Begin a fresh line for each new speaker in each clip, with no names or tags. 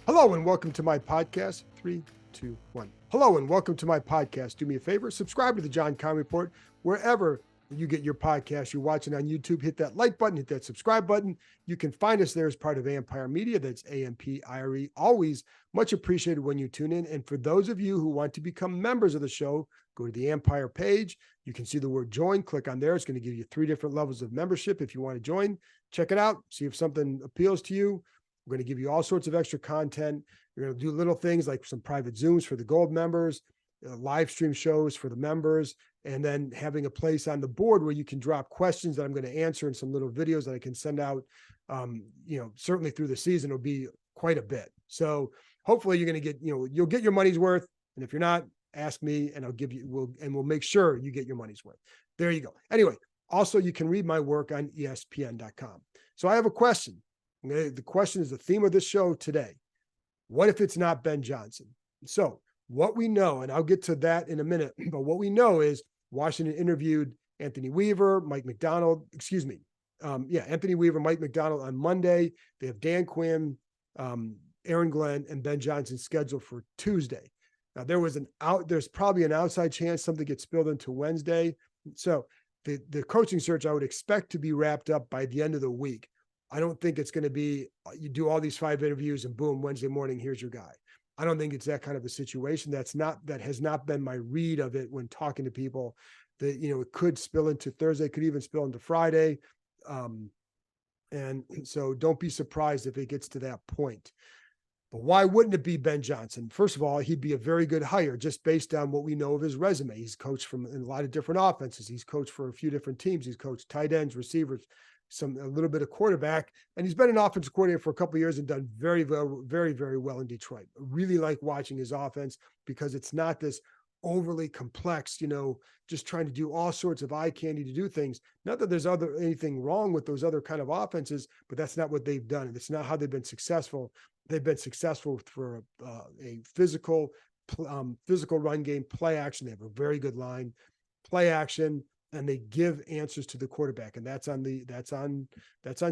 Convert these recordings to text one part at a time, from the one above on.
Hello and welcome to my podcast. 3, 2, 1. Hello and welcome to my podcast. Do me a favor, subscribe to the John Keim Report wherever you get your podcast. You're watching on YouTube, hit that like button, hit that subscribe button. You can find us there as part of Empire Media. That's AMPIRE. Always much appreciated when you tune in. And for those of you who want to become members of the show, go to the Empire page. You can see the word join. Click on there. It's going to give you 3 different levels of membership if you want to join. Check it out. See if something appeals to you. We're going to give you all sorts of extra content. We're going to do little things like some private Zooms for the gold members, live stream shows for the members, and then having a place on the board where you can drop questions that I'm going to answer in some little videos that I can send out. Certainly through the season, it'll be quite a bit. So hopefully you're going to get, you'll get your money's worth. And if you're not, ask me and I'll give you, we'll make sure you get your money's worth. There you go. Anyway, also you can read my work on ESPN.com. So I have a question. The question is the theme of this show today. What if it's not Ben Johnson? So what we know, and I'll get to that in a minute, but what we know is Washington interviewed Anthony Weaver, Mike McDonald, Anthony Weaver, Mike McDonald on Monday. They have Dan Quinn, Aaron Glenn, and Ben Johnson scheduled for Tuesday. Now there's probably an outside chance something gets spilled into Wednesday. So the coaching search I would expect to be wrapped up by the end of the week. I don't think it's going to be, you do all these 5 interviews and boom, Wednesday morning, here's your guy. I don't think it's that kind of a situation. That has not been my read of it when talking to people. That, it could spill into Thursday, could even spill into Friday. And so don't be surprised if it gets to that point. But why wouldn't it be Ben Johnson? First of all, he'd be a very good hire just based on what we know of his resume. He's coached from a lot of different offenses. He's coached for a few different teams. He's coached tight ends, receivers, a little bit of quarterback, and he's been an offensive coordinator for a couple of years and done very, very, very well in Detroit. I really like watching his offense because it's not this overly complex, just trying to do all sorts of eye candy to do things. Not that there's anything wrong with those other kind of offenses, but that's not what they've done. And it's not how they've been successful. They've been successful for a physical run game, play action. They have a very good line, play action, and they give answers to the quarterback, and that's on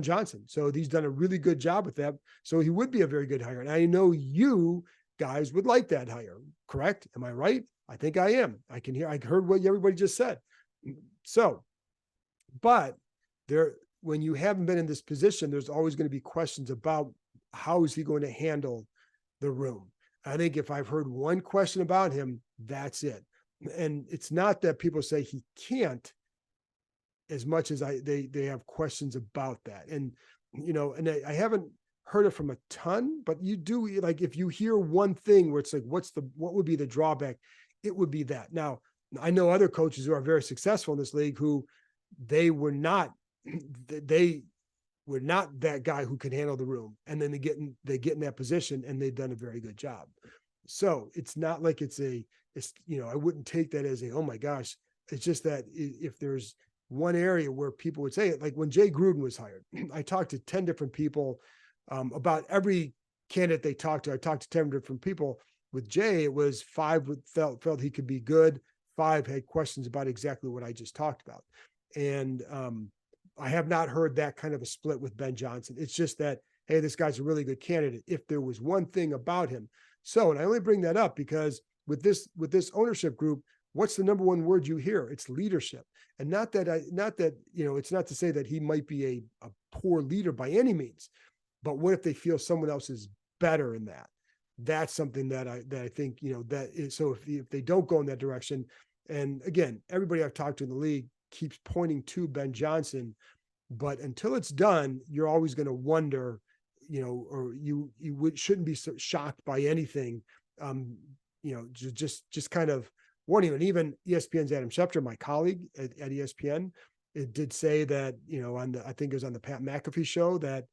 Johnson. So he's done a really good job with that. So he would be a very good hire. And I know you guys would like that hire, correct? Am I right? I think I am. I heard what everybody just said. So, but when you haven't been in this position, there's always going to be questions about how is he going to handle the room. I think if I've heard one question about him, that's it. And it's not that people say he can't, as much as they have questions about that. And, and I haven't heard it from a ton, but you do, like, if you hear one thing where it's like, what would be the drawback? It would be that. Now, I know other coaches who are very successful in this league who they were not that guy who could handle the room. And then they get in that position and they've done a very good job. So it's not like I wouldn't take that as oh my gosh. It's just that if there's one area where people would say it, like when Jay Gruden was hired, I talked to 10 different people about every candidate they talked to. I talked to 10 different people. With Jay, it was 5 felt he could be good. 5 had questions about exactly what I just talked about. And I have not heard that kind of a split with Ben Johnson. It's just that, hey, this guy's a really good candidate. If there was one thing about him. So, and I only bring that up because with this ownership group, what's the number one word you hear? It's leadership. And not that it's not to say that he might be a poor leader by any means, but what if they feel someone else is better in that? That's something that I think, that is, so if they don't go in that direction, and again, everybody I've talked to in the league keeps pointing to Ben Johnson, but until it's done, you're always going to wonder, or you shouldn't be so shocked by anything. Just kind of warning. And even ESPN's Adam Schefter, my colleague at ESPN, it did say that, I think it was on the Pat McAfee show, that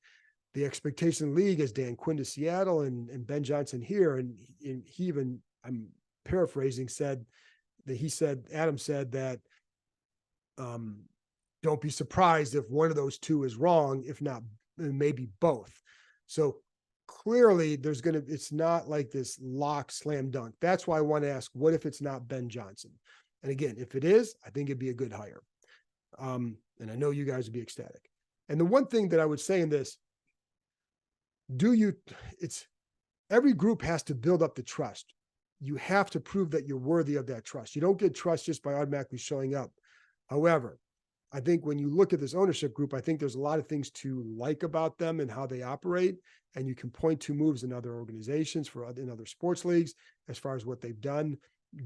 the expectation in the league is Dan Quinn to Seattle and Ben Johnson here. And he even, I'm paraphrasing, Adam said that, don't be surprised if one of those two is wrong, if not maybe both. So clearly it's not like this lock slam dunk. That's why I want to ask, what if it's not Ben Johnson? And again, if it is, I think it'd be a good hire. And I know you guys would be ecstatic. And the one thing that I would say in this, every group has to build up the trust. You have to prove that you're worthy of that trust. You don't get trust just by automatically showing up. However, I think when you look at this ownership group, I think there's a lot of things to like about them and how they operate. And you can point to moves in other organizations in other sports leagues as far as what they've done.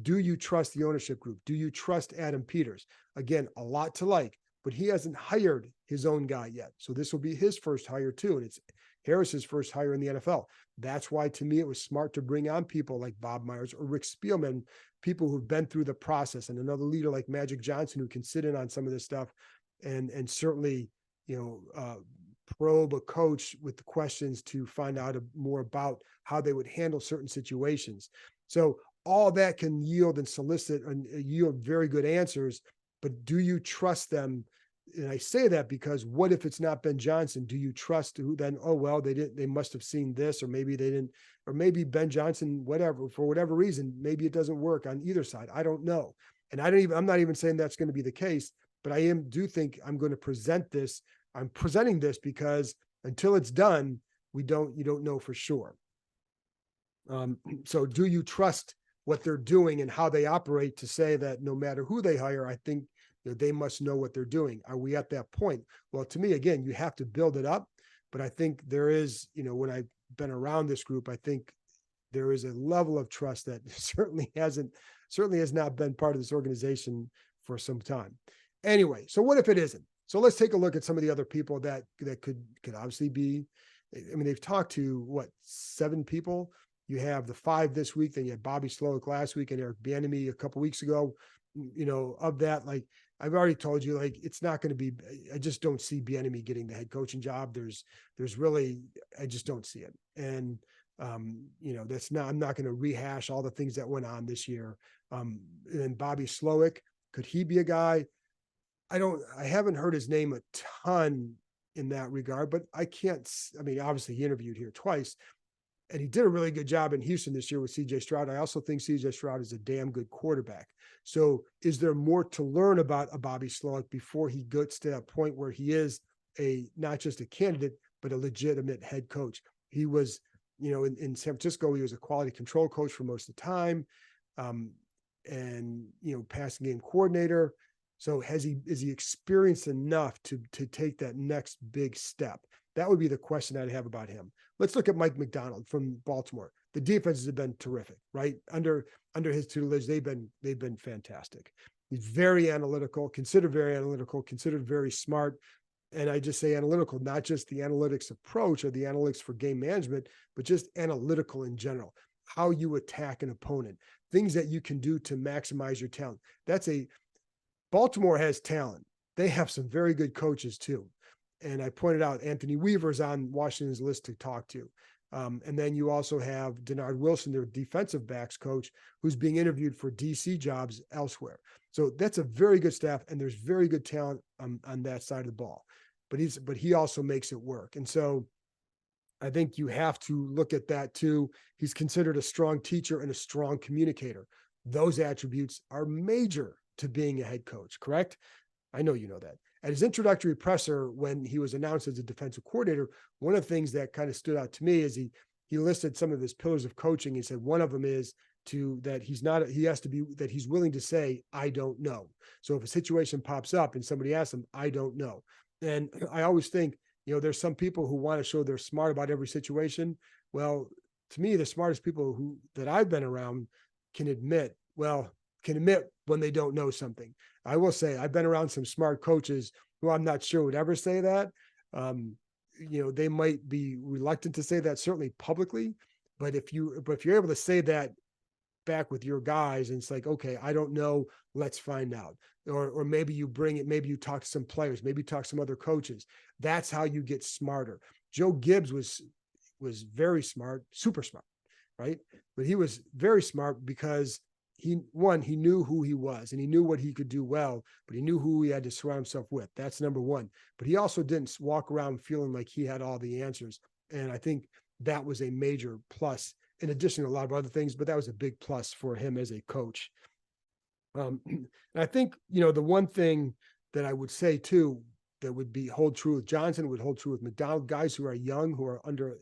Do you trust the ownership group? Do you trust Adam Peters? Again, a lot to like, but he hasn't hired his own guy yet. So this will be his first hire too. And it's Harris's first hire in the NFL. That's why, to me, it was smart to bring on people like Bob Myers or Rick Spielman, people who've been through the process, and another leader like Magic Johnson who can sit in on some of this stuff and certainly, probe a coach with the questions to find out more about how they would handle certain situations. So all that can yield and solicit and yield very good answers, but do you trust them? And I say that because what if it's not Ben Johnson? Do you trust who then? Oh, well, they must have seen this, or maybe they didn't, or maybe Ben Johnson, whatever, for whatever reason, maybe it doesn't work on either side. I don't know. And I'm not even saying that's going to be the case, but I do think I'm going to present this. I'm presenting this because until it's done, you don't know for sure. So do you trust what they're doing and how they operate to say that no matter who they hire, I think they must know what they're doing? Are we at that point? Well, to me, again, you have to build it up. But I think there is, when I've been around this group, I think there is a level of trust that certainly has not been part of this organization for some time. Anyway, so what if it isn't? So let's take a look at some of the other people that could obviously be. I mean, they've talked to 7 people. You have the 5 this week, then you had Bobby Slowick last week and Eric Bieniemy a couple weeks ago. Of that, like I've already told you, like it's not going to be. I just don't see Bieniemy getting the head coaching job. There's really, I just don't see it. And that's not. I'm not going to rehash all the things that went on this year. And Bobby Slowick, could he be a guy? I haven't heard his name a ton in that regard, but I mean, obviously he interviewed here twice and he did a really good job in Houston this year with CJ Stroud. I also think CJ Stroud is a damn good quarterback. So is there more to learn about a Bobby Slowick before he gets to that point where he is not just a candidate, but a legitimate head coach? He was, in San Francisco, he was a quality control coach for most of the time. And passing game coordinator. So is he experienced enough to take that next big step? That would be the question I'd have about him. Let's look at Mike McDonald from Baltimore. The defenses have been terrific, right? Under his tutelage, they've been fantastic. He's very analytical, considered very smart. And I just say analytical, not just the analytics approach or the analytics for game management, but just analytical in general. How you attack an opponent, things that you can do to maximize your talent. Baltimore has talent. They have some very good coaches too. And I pointed out Anthony Weaver's on Washington's list to talk to. And then you also have Denard Wilson, their defensive backs coach, who's being interviewed for DC jobs elsewhere. So that's a very good staff, and there's very good talent on that side of the ball. But he also makes it work. And so I think you have to look at that too. He's considered a strong teacher and a strong communicator. Those attributes are major to being a head coach, correct? I know you know that. At his introductory presser, when he was announced as a defensive coordinator, one of the things that kind of stood out to me is he listed some of his pillars of coaching. He said one of them is that he's willing to say, I don't know. So if a situation pops up and somebody asks him, I don't know. And I always think, there's some people who want to show they're smart about every situation. Well, to me, the smartest people that I've been around can admit when they don't know something. I will say I've been around some smart coaches who I'm not sure would ever say that. They might be reluctant to say that, certainly publicly, but if you're able to say that back with your guys, and it's like, okay, I don't know, let's find out. Or maybe you bring it, maybe you talk to some players, maybe talk to some other coaches. That's how you get smarter. Joe Gibbs was very smart, super smart, right? But he was very smart because he knew who he was and he knew what he could do well, but he knew who he had to surround himself with. That's number one. But he also didn't walk around feeling like he had all the answers. And I think that was a major plus, in addition to a lot of other things, but that was a big plus for him as a coach. And I think, the one thing that I would say too, that would hold true with Johnson, would hold true with McDonald, guys who are young, who are under,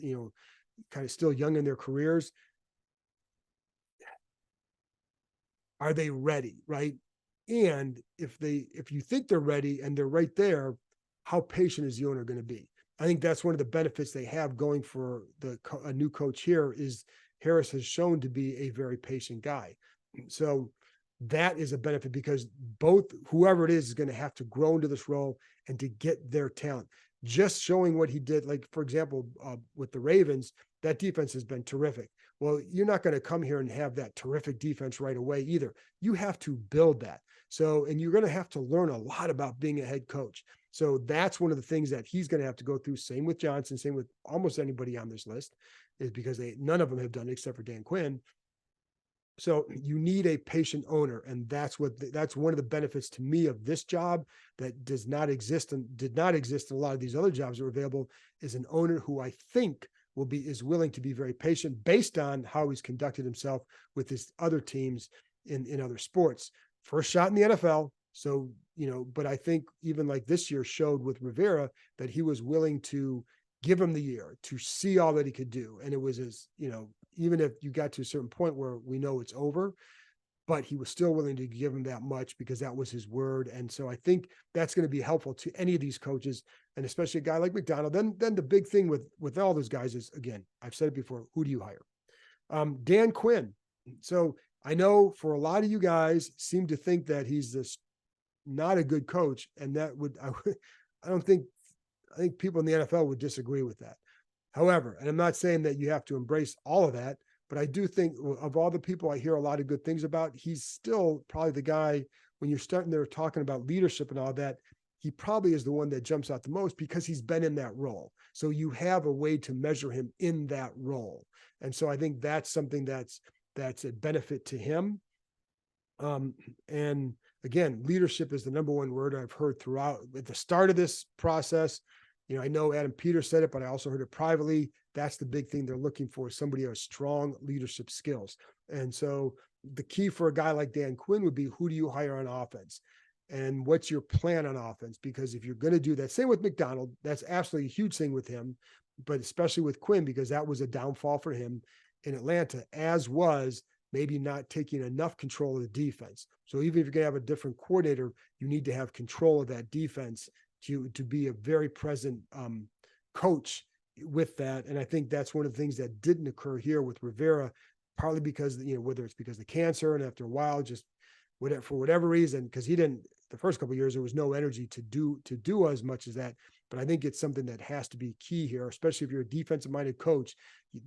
kind of still young in their careers. Are they ready, right? And if you think they're ready and they're right there, how patient is the owner going to be? I think that's one of the benefits they have going for a new coach here is Harris has shown to be a very patient guy. So that is a benefit because both whoever it is going to have to grow into this role and to get their talent. Just showing what he did, like for example, with the Ravens, that defense has been terrific. Well, you're not going to come here and have that terrific defense right away either. You have to build that. So, and you're going to have to learn a lot about being a head coach. So that's one of the things that he's going to have to go through. Same with Johnson, same with almost anybody on this list, is because none of them have done it except for Dan Quinn. So you need a patient owner, and that's one of the benefits to me of this job that does not exist and did not exist in a lot of these other jobs that are available. Is an owner who I think is willing to be very patient based on how he's conducted himself with his other teams in other sports. First shot in the NFL, so but I think even like this year showed with Rivera that he was willing to give him the year to see all that he could do, and it was even if you got to a certain point where we know it's over, but he was still willing to give him that much because that was his word. And so I think that's going to be helpful to any of these coaches, and especially a guy like McDonald. Then the big thing with all those guys is, again, I've said it before, who do you hire? Dan Quinn. So I know for a lot of you guys seem to think that he's not a good coach, and I think people in the NFL would disagree with that. However, and I'm not saying that you have to embrace all of that, but I do think of all the people I hear a lot of good things about, he's still probably the guy when you're starting there talking about leadership and all that, he probably is the one that jumps out the most because he's been in that role. So you have a way to measure him in that role. And so I think that's something that's a benefit to him. And again, leadership is the number one word I've heard throughout at the start of this process. I know Adam Peters said it, but I also heard it privately. That's the big thing they're looking for, somebody who has strong leadership skills. And so the key for a guy like Dan Quinn would be, who do you hire on offense? And what's your plan on offense? Because if you're going to do that, same with McDonald, that's absolutely a huge thing with him, but especially with Quinn, because that was a downfall for him in Atlanta, as was maybe not taking enough control of the defense. So even if you're going to have a different coordinator, you need to have control of that defense to be a very present coach with that. And I think that's one of the things that didn't occur here with Rivera, partly because, whether it's because of cancer and after a while, just for whatever reason, because he didn't, the first couple of years, there was no energy to do as much as that. But I think it's something that has to be key here, especially if you're a defensive minded coach,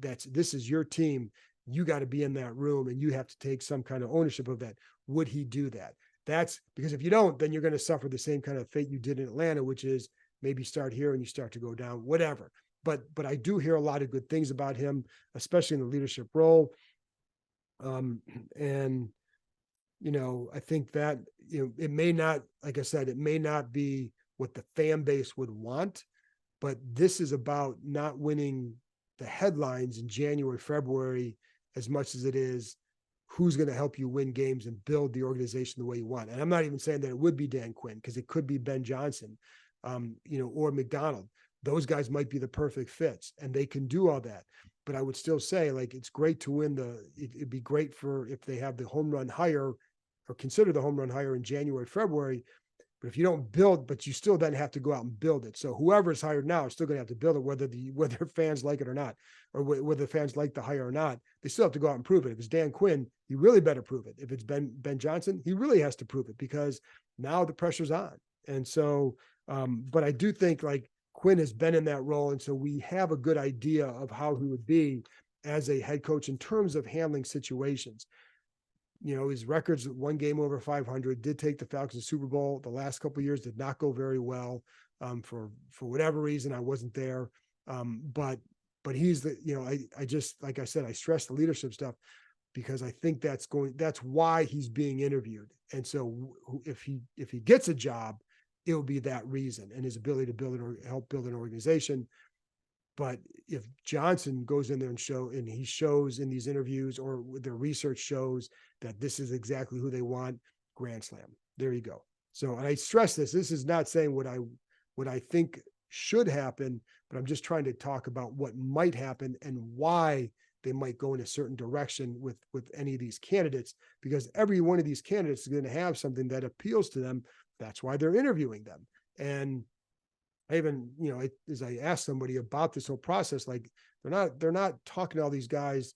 this is your team. You got to be in that room and you have to take some kind of ownership of that. Would he do that? That's because if you don't, then you're going to suffer the same kind of fate you did in Atlanta, which is maybe start here and you start to go down, whatever. But I do hear a lot of good things about him, especially in the leadership role. And I think that, it may not, like I said, it may not be what the fan base would want, but this is about not winning the headlines in January, February, as much as it is who's going to help you win games and build the organization the way you want. And I'm not even saying that it would be Dan Quinn, because it could be Ben Johnson, or McDonald. Those guys might be the perfect fits and they can do all that. But I would still say, like, it's great to win it'd be great if they have the home run hire or consider the home run hire in January, February. But if you don't build, but you still then have to go out and build it. So whoever's hired now is still going to have to build it, whether fans like it or not, or whether fans like the hire or not. They still have to go out and prove it. If it's Dan Quinn, he really better prove it. If it's Ben Johnson, he really has to prove it, because now the pressure's on. And so, but I do think like Quinn has been in that role, and so we have a good idea of how he would be as a head coach in terms of handling situations. His records, one game over 500, did take the Falcons to Super Bowl. The last couple of years did not go very well for whatever reason. I wasn't there. But he's I just, like I said, I stress the leadership stuff because I think that's why he's being interviewed. And so if he gets a job, it will be that reason and his ability to build or help build an organization. But if Johnson goes in there and he shows in these interviews, or their research shows that this is exactly who they want, grand slam. There you go. So, and I stress this is not saying what I think should happen, but I'm just trying to talk about what might happen and why they might go in a certain direction with any of these candidates, because every one of these candidates is going to have something that appeals to them. That's why they're interviewing them. And I even, as I asked somebody about this whole process, like they're not talking to all these guys.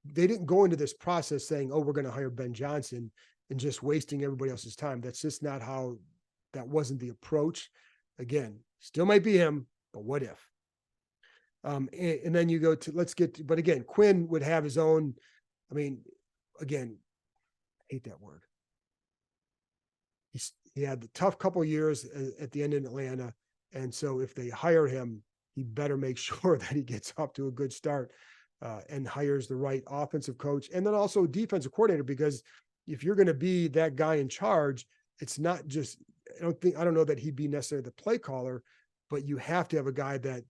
They didn't go into this process saying, oh, we're going to hire Ben Johnson and just wasting everybody else's time. That's just not how, that wasn't the approach. Again, still might be him, but what if? And then you go to, but again, Quinn would have his own, again, I hate that word. He had the tough couple of years at the end in Atlanta. And so if they hire him, he better make sure that he gets off to a good start and hires the right offensive coach and then also defensive coordinator, because if you're going to be that guy in charge, it's not just, I don't know that he'd be necessarily the play caller, but you have to have a guy that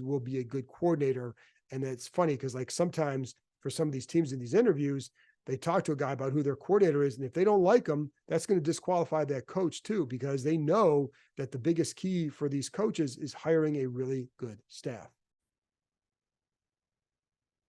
will be a good coordinator. And it's funny because like sometimes for some of these teams in these interviews, they talk to a guy about who their coordinator is. And if they don't like him, that's going to disqualify that coach too, because they know that the biggest key for these coaches is hiring a really good staff.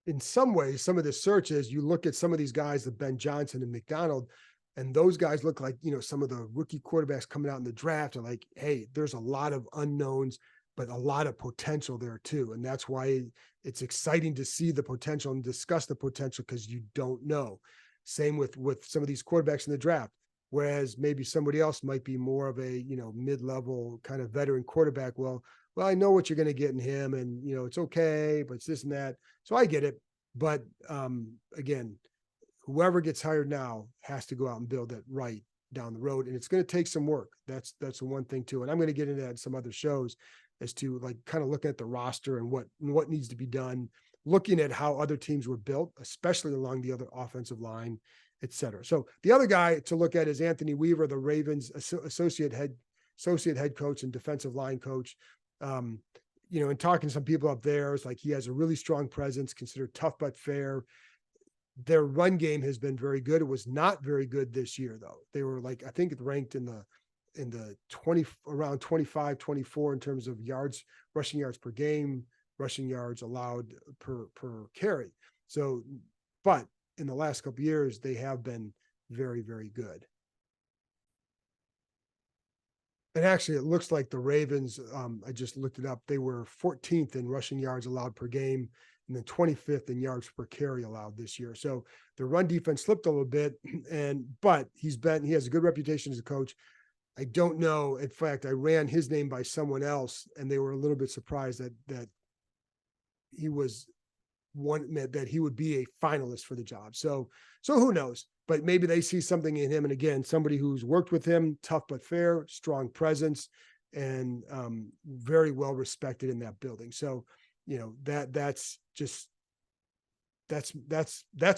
In some ways, some of the searches, you look at some of these guys, the Ben Johnson and McDonald, and those guys look like, some of the rookie quarterbacks coming out in the draft are like, hey, there's a lot of unknowns, but a lot of potential there too. And that's why it's exciting to see the potential and discuss the potential, because you don't know. Same with some of these quarterbacks in the draft, whereas maybe somebody else might be more of a, mid-level kind of veteran quarterback. Well, I know what you're going to get in him, and, it's okay, but it's this and that. So I get it. But again, whoever gets hired now has to go out and build it right down the road. And it's going to take some work. That's the one thing too. And I'm going to get into that in some other shows as to like kind of looking at the roster and what needs to be done, looking at how other teams were built, especially along the other offensive line, et cetera. So the other guy to look at is Anthony Weaver, the Ravens associate head coach and defensive line coach. And talking to some people up there, it's like he has a really strong presence, considered tough but fair. Their run game has been very good. It was not very good this year, though. They were like, I think it ranked in the 20, around 25, 24 in terms of yards, rushing yards per game, rushing yards allowed per carry. So, but in the last couple of years, they have been very, very good. And actually, it looks like the Ravens, I just looked it up, they were 14th in rushing yards allowed per game, and then 25th in yards per carry allowed this year. So the run defense slipped a little bit, but he has a good reputation as a coach. I don't know. In fact, I ran his name by someone else, and they were a little bit surprised that he was that he would be a finalist for the job. So who knows? But maybe they see something in him. And again, somebody who's worked with him, tough but fair, strong presence, and very well respected in that building. So, that's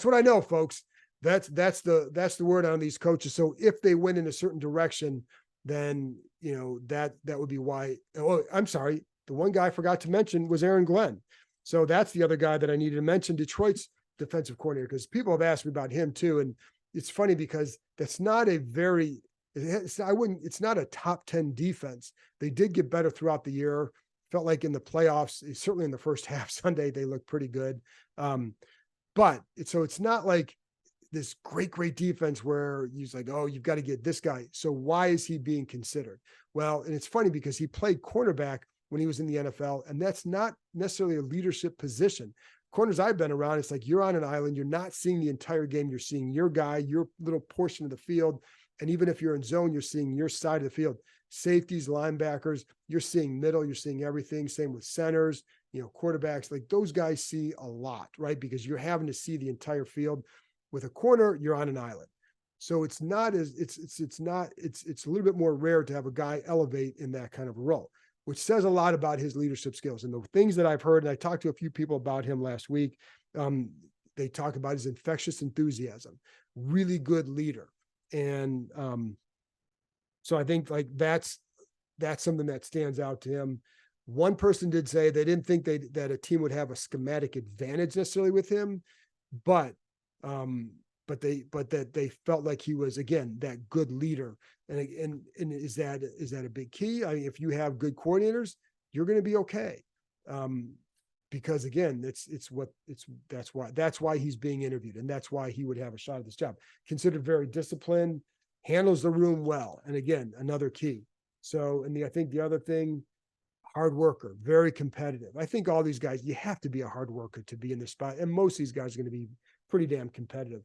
what I know, folks. That's the word on these coaches. So if they went in a certain direction, then that would be why. Oh, I'm sorry. The one guy I forgot to mention was Aaron Glenn. So that's the other guy that I needed to mention, Detroit's defensive coordinator, because people have asked me about him too. And it's funny because that's not it's not a top 10 defense. They did get better throughout the year. Felt like in the playoffs, certainly in the first half Sunday, they looked pretty good. But it's not like this great defense where he's like, oh, you've got to get this guy. So why is he being considered? Well, and it's funny because he played cornerback when he was in the NFL, and that's not necessarily a leadership position. Corners I've been around, it's like you're on an island. You're not seeing the entire game. You're seeing your guy, your little portion of the field. And even if you're in zone, you're seeing your side of the field. Safeties, linebackers, you're seeing middle, you're seeing everything. Same with centers, quarterbacks. Like those guys see a lot, right? Because you're having to see the entire field. With a corner, you're on an island. So it's a little bit more rare to have a guy elevate in that kind of a role, which says a lot about his leadership skills. And the things that I've heard, and I talked to a few people about him last week, they talk about his infectious enthusiasm, really good leader. And so I think like that's something that stands out to him. One person did say they didn't think that a team would have a schematic advantage necessarily with him, but that they felt like he was, again, that good leader. And is that a big key? I mean, if you have good coordinators, you're going to be okay. Because again, that's why he's being interviewed, and that's why he would have a shot at this job. Considered very disciplined, handles the room well, and again, another key. So, I think the other thing, hard worker, very competitive. I think all these guys, you have to be a hard worker to be in this spot, and most of these guys are going to be pretty damn competitive.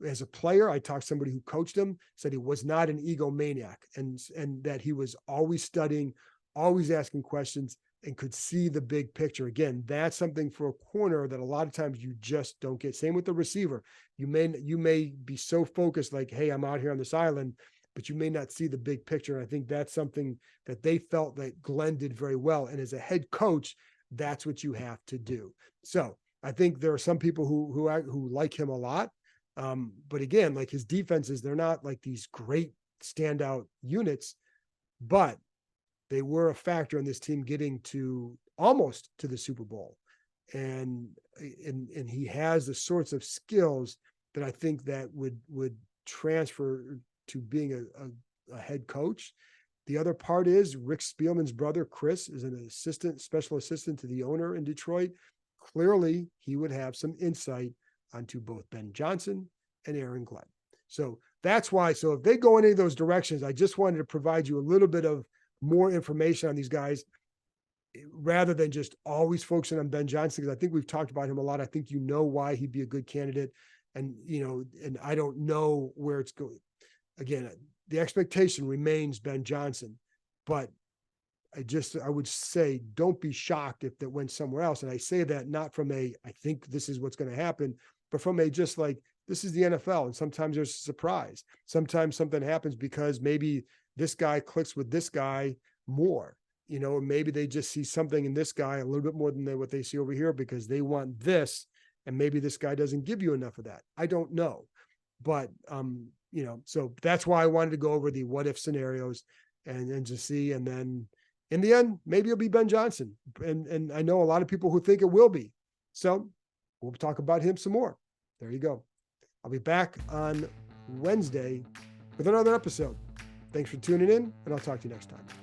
As a player, I talked to somebody who coached him, said he was not an egomaniac, and that he was always studying, always asking questions, and could see the big picture. Again, that's something for a corner that a lot of times you just don't get. Same with the receiver. You may be so focused, like, hey, I'm out here on this island, but you may not see the big picture. And I think that's something that they felt that Glenn did very well. And as a head coach, that's what you have to do. So I think there are some people who like him a lot. But again, like his defenses, they're not like these great standout units, but they were a factor in this team getting to almost to the Super Bowl. And he has the sorts of skills that I think that would transfer to being a head coach. The other part is Rick Spielman's brother, Chris, is an special assistant to the owner in Detroit. Clearly, he would have some insight onto both Ben Johnson and Aaron Glenn. So that's why. So if they go in any of those directions, I just wanted to provide you a little bit of more information on these guys rather than just always focusing on Ben Johnson, because I think we've talked about him a lot. I think you know why he'd be a good candidate. And, and I don't know where it's going. Again, the expectation remains Ben Johnson, but I would say, don't be shocked if that went somewhere else. And I say that not from I think this is what's going to happen, but from just like, this is the NFL. And sometimes there's a surprise. Sometimes something happens because maybe this guy clicks with this guy more, or maybe they just see something in this guy a little bit more than what they see over here because they want this. And maybe this guy doesn't give you enough of that. I don't know. But, so that's why I wanted to go over the what if scenarios and to see. And then in the end, maybe it'll be Ben Johnson. And I know a lot of people who think it will be. So we'll talk about him some more. There you go. I'll be back on Wednesday with another episode. Thanks for tuning in, and I'll talk to you next time.